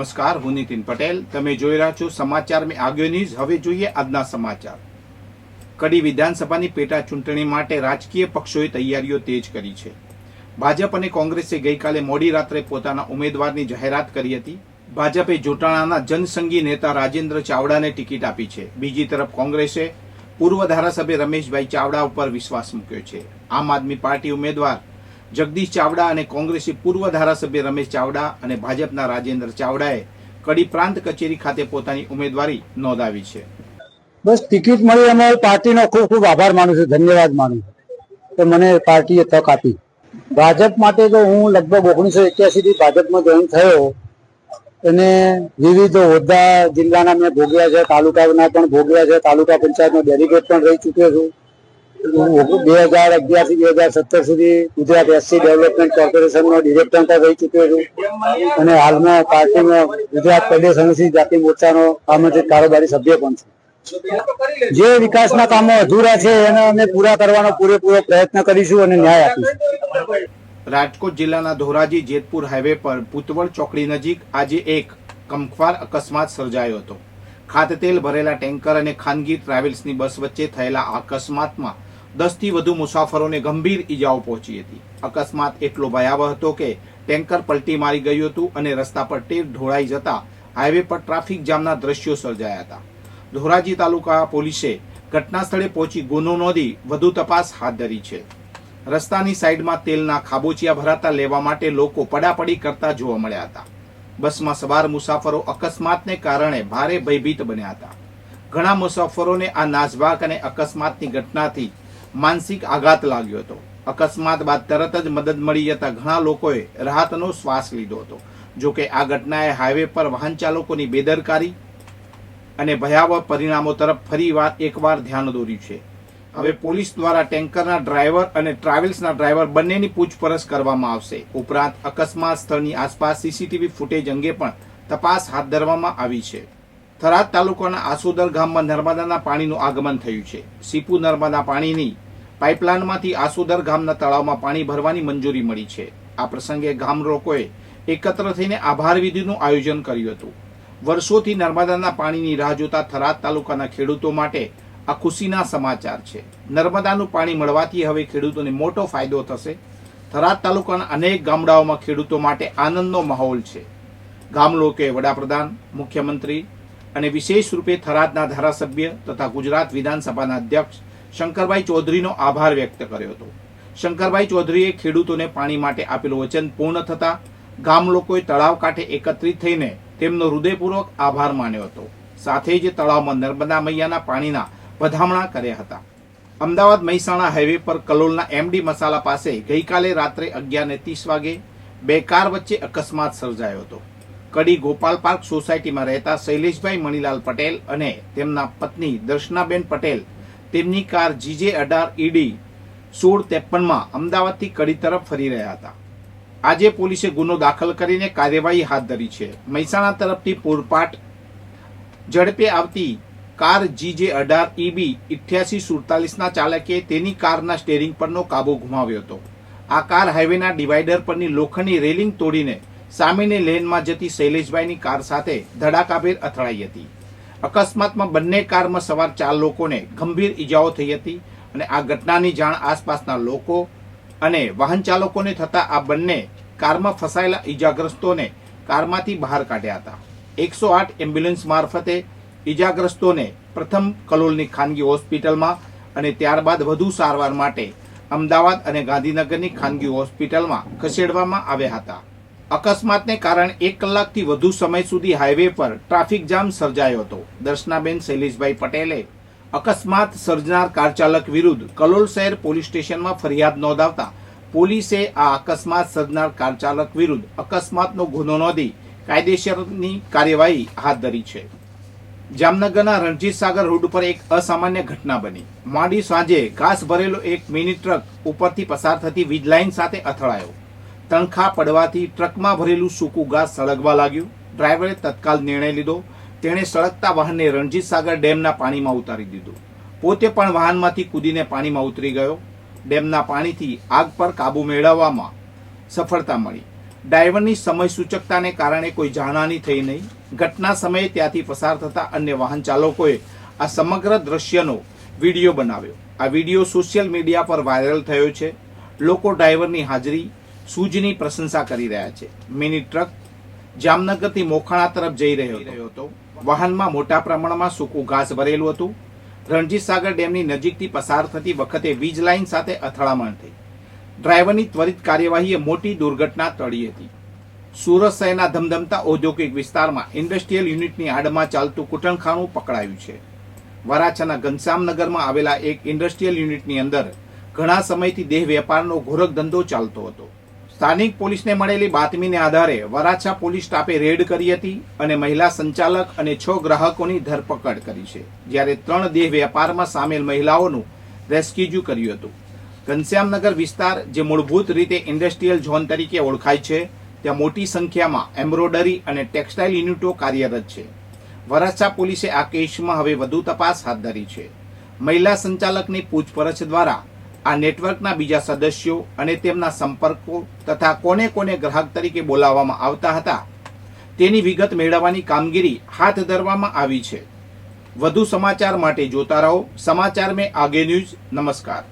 નમસ્કાર, હું નીતિન પટેલ. તમે જોઈ રહ્યા છો સમાચાર મેં આગળ ન્યૂઝ. હવે જોઈએ આજના સમાચાર. કડી વિધાનસભાની પેટા ચૂંટણી માટે રાજકીય પક્ષોએ તૈયારીઓ તેજ કરી છે. ભાજપ અને કોંગ્રેસે ગઈકાલે મોડી રાત્રે પોતાના ઉમેદવારની જાહેરાત કરી હતી. ભાજપે જોટાણાના જનસંઘી નેતા રાજેન્દ્ર ચાવડાને ટિકિટ આપી છે. બીજી તરફ કોંગ્રેસે પૂર્વ ધારાસભ્ય રમેશભાઈ ચાવડા ઉપર વિશ્વાસ મૂક્યો છે. આમ આદમી પાર્ટી ઉમેદવાર જગદીશ ચાવડા અને કોંગ્રેસી પૂર્વ ધારાસભ્ય રમેશ ચાવડા અને ભાજપના રાજેન્દ્ર ચાવડાએ કડી પ્રાંત કચેરી ખાતે પોતાની ઉમેદવારી નોંધાવી છે. બસ ટિકિટ મળી અમે પાર્ટીનો ખૂબ ખૂબ આભાર માનું છું, ધન્યવાદ માનું છું કે મને પાર્ટીએ તક આપી. ભાજપ માટે તો હું લગભગ 1981 થી ભાજપમાં જોઈન થયો અને વિવિધ હોદ્દા જિલ્લાના મેં ભોગવ્યા છે, તાલુકાના પણ ભોગવ્યા છે, તાલુકા પંચાયતનો ડેલિગેટ પણ રહી ચૂક્યો છું. 2011 થી 2017 સુધી ગુજરાત એસસી ડેવલપમેન્ટ કોર્પોરેશનનો ડિરેક્ટર પણ રહી ચૂક્યો છું અને હાલમાં પાર્ટીમાં ગુજરાત પ્રદેશ અનુસૂચિત જાતિ મોરચાનો આમંત્રિત કારોબારી સભ્ય પણ છું. જે વિકાસના કામો અધૂરા છે એને અમે પૂરા કરવાનો પૂરેપૂરો પ્રયત્ન કરીશું અને ન્યાય આપીશું. રાજકોટ જિલ્લાના ધોરાજી જેતપુર હાઈવે પર ભૂતવડ ચોકડી નજીક આજે એક કમખ્વાર અકસ્માત સર્જાયો હતો. ખાદ્યતેલ ભરેલા ટેન્કર અને ખાનગી ટ્રાવેલ્સની બસ વચ્ચે થયેલા અકસ્માતમાં 10 થી વધુ મુસાફરોને ગંભીર ઈજાઓ પહોંચી હતી. અકસ્માત એટલો ભયાવહ હતો કે ટેન્કર પલટી મારી ગયું હતું અને રસ્તા પર ટેર ઢોળાઈ જતા હાઈવે પર ટ્રાફિક જામના દ્રશ્યો સર્જાયા હતા. ધોરાજી તાલુકા પોલીસે ઘટના સ્થળે પહોંચી ગુનો નોંધી વધુ તપાસ હાથ ધરી છે. રસ્તાની સાઈડમાં તેલના ખાબોચિયા ભરાતા લેવા માટે લોકો પડાપડી કરતા જોવા મળ્યા હતા. બસમાં સવાર મુસાફરો અકસ્માતને કારણે ભારે ભયભીત બન્યા હતા. ઘણા મુસાફરોને આ નાસભાગ અને અકસ્માતની ઘટનાથી માનસિક આઘાત લાગ્યો હતો. અકસ્માત બાદ તરત જ મદદ મળી જતા ઘણા લોકોએ રાહતનો શ્વાસ લીધો હતો. જોકે આ ઘટનાએ હાઈવે પર વાહન ચાલકોની બેદરકારી અને ભયાવહ પરિણામો તરફ એકવાર ધ્યાન દોર્યું છે. હવે પોલીસ દ્વારા ટેન્કરના ડ્રાઈવર અને ટ્રાવેલ્સના ડ્રાઈવર બંનેની પૂછપરછ કરવામાં આવશે. ઉપરાંત અકસ્માત સ્થળની આસપાસ સીસીટીવી ફૂટેજ અંગે પણ તપાસ હાથ ધરવામાં આવી છે. થરાદ તાલુકાના આસોદર ગામમાં નર્મદાના પાણીનું આગમન થયું છે. સીપુ નર્મદા પાણીની પાઇપલાઇનમાંથી આસોદર ગામના તળાવમાં પાણી ભરવાની મંજૂરી મળી છે. આ પ્રસંગે ગામ લોકોએ એકત્ર થઈને આભાર વિધિનું આયોજન કર્યું હતું. વર્ષોથી નર્મદાના પાણીની રાહ જોતા થરાદ તાલુકાના ખેડૂતો માટે આ ખુશીના સમાચાર છે. નર્મદાનું પાણી મળવાથી હવે ખેડૂતોને મોટો ફાયદો થશે. થરાદ તાલુકાના અનેક ગામડાઓમાં ખેડૂતો માટે આનંદનો માહોલ છે. ગામ લોકોએ વડાપ્રધાન, મુખ્યમંત્રી અને વિશેષ રૂપે થરાદના ધારાસભ્ય તથા ગુજરાત વિધાનસભાના અધ્યક્ષ શંકરભાઈ ચૌધરીનો આભાર વ્યક્ત કર્યો હતો. શંકરભાઈ ચૌધરીએ ખેડૂતોને પાણી માટે આપેલું વચન પૂર્ણ થતા ગામ લોકોએ તળાવ કાંઠે એકત્રિત થઈને તેમનો હૃદયપૂર્વક આભાર માન્યો હતો. સાથે જ તળાવમાં નર્મદા મૈયાના પાણીના વધામણા કર્યા હતા. અમદાવાદ મહેસાણા હાઈવે પર કલોલના એમડી મસાલા પાસે ગઈકાલે રાત્રે 11:30 વાગે બે કાર વચ્ચે અકસ્માત સર્જાયો હતો. કડી ગોપાલ પાર્ક સોસાયટીમાં રહેતા શૈલેષભાઈ મણીલાલ પટેલ અને તેમના પત્ની દર્શનાબેન પટેલ તેમની કાર GJ18 ED 1653માં અમદાવાદથી કડી તરફ ફરી રહ્યા હતા. આજે પોલીસે ગુનો દાખલ કરીને કાર્યવાહી હાથ ધરી છે. મહેસાણા તરફથી પૂરપાટ ઝડપે આવતી કાર GJ18 EB 8847ના ચાલકે તેની કારના સ્ટેરિંગ પરનો કાબુ ગુમાવ્યો હતો. આ કાર હાઈવેના ડિવાઈડર પરની લોખંડની રેલિંગ તોડીને સામેની લેનમાં જતી શૈલેષભાઈની કાર સાથે ધડાકાભેર અથડાઈ હતી. અકસ્માતમાં બંને કારમાં સવાર 4 લોકોને ગંભીર ઈજાઓ થઈ હતી અને આ ઘટનાની જાણ આસપાસના લોકો અને વાહન ચાલકોને થતા આ બંને કારમાં ફસાયેલા ઈજાગ્રસ્તોને કારમાંથી બહાર કાઢ્યા હતા. 108 એમ્બ્યુલન્સ મારફતે ઈજાગ્રસ્તોને પ્રથમ કલોલની ખાનગી હોસ્પિટલમાં અને ત્યારબાદ વધુ સારવાર માટે અમદાવાદ અને ગાંધીનગરની ખાનગી હોસ્પિટલમાં ખસેડવામાં આવ્યા હતા. અકસ્માતને કારણે 1 કલાકથી વધુ સમય સુધી હાઈવે પર ટ્રાફિક જામ સર્જાયો હતો. દર્શનાબેન શૈલેષભાઈ પટેલે અકસ્માત સર્જનાર કાર ચાલક વિરુદ્ધ કલોલ શહેર પોલીસ સ્ટેશનમાં ફરિયાદ નોંધાવતા પોલીસે આ અકસ્માત સર્જનાર કાર ચાલક વિરુદ્ધ અકસ્માતનો ગુનો નોંધી કાયદેસરની કાર્યવાહી હાથ ધરી છે. જામનગરના રણજીત સાગર રોડ પર એક અસામાન્ય ઘટના બની. મોડી સાંજે ઘાસ ભરેલો એક મિની ટ્રક ઉપરથી પસાર થતી વીજ લાઇન સાથે અથડાયો. તણખા પડવાથી ટ્રકમાં ભરેલું સૂકું ઘાસ સળગવા લાગ્યું. ડ્રાઈવરે તત્કાલ નિર્ણય લીધો. તેણે સળગતા વાહનને રણજીત સાગર ડેમના પાણીમાં ઉતારી દીધું. પોતે પણ વાહનમાંથી કૂદીને પાણીમાં ઉતરી ગયો. ડેમના પાણીથી આગ પર કાબુ મેળવવામાં સફળતા મળી. ડ્રાઈવરની સમય સૂચકતાને કારણે કોઈ જાનહાની થઈ નહીં. ઘટના સમયે ત્યાંથી પસાર થતા અન્ય વાહન ચાલકોએ આ સમગ્ર દ્રશ્યનો વિડીયો બનાવ્યો. આ વિડીયો સોશિયલ મીડિયા પર વાયરલ થયો છે. લોકો ડ્રાઈવરની હાજરી સૂઝની પ્રશંસા કરી રહ્યા છે. મિની ટ્રક જામનગરથી મોખાણા તરફ જઈ રહ્યો હતો. વાહનમાં મોટા પ્રમાણમાં સૂકું ઘાસ ભરેલું હતું. રણજીત સાગર ડેમની નજીકથી પસાર થતી વખતે વીજ લાઇન સાથે અથડામણ થઈ. ડ્રાઈવરની ત્વરિત કાર્યવાહીએ મોટી દુર્ઘટના ટળી હતી. સુરત શહેરના ધમધમતા ઔદ્યોગિક વિસ્તારમાં ઇન્ડસ્ટ્રીયલ યુનિટની આડમાં ચાલતું કૂટણખાનું પકડાયું છે. વરાછાના ઘનશ્યામનગરમાં આવેલા એક ઇન્ડસ્ટ્રીયલ યુનિટની અંદર ઘણા સમયથી દેહ વેપારનો ઘોરક ધંધો ચાલતો હતો. સ્થાનિક પોલીસને મળેલી બાતમીને આધારે વરાછા પોલીસ સ્ટાફે રેડ કરી હતી અને મહિલા સંચાલક અને 6 ગ્રાહકોની ધરપકડ કરી છે, જ્યારે 3 દેહ વેપારમાં સામેલ મહિલાઓનું રેસ્ક્યુ કર્યું હતું. ઘનશ્યામનગર વિસ્તાર, જે મૂળભૂત રીતે ઇન્ડસ્ટ્રીયલ ઝોન તરીકે ઓળખાય છે, ત્યાં મોટી સંખ્યામાં એમ્બ્રોડરી અને ટેક્સટાઇલ યુનિટો કાર્યરત છે. વરાછા પોલીસે આ કેસમાં હવે વધુ તપાસ હાથ ધરી છે. મહિલા સંચાલકની પૂછપરછ દ્વારા આ નેટવર્કના બીજા સદસ્યો અને તેમના સંપર્કો તથા કોને કોને ગ્રાહક તરીકે બોલાવવામાં આવતા હતા તેની વિગત મેળવવાની કામગીરી હાથ ધરવામાં આવી છે. વધુ સમાચાર માટે જોતા રહો સમાચાર મેં આગે ન્યૂઝ. નમસ્કાર.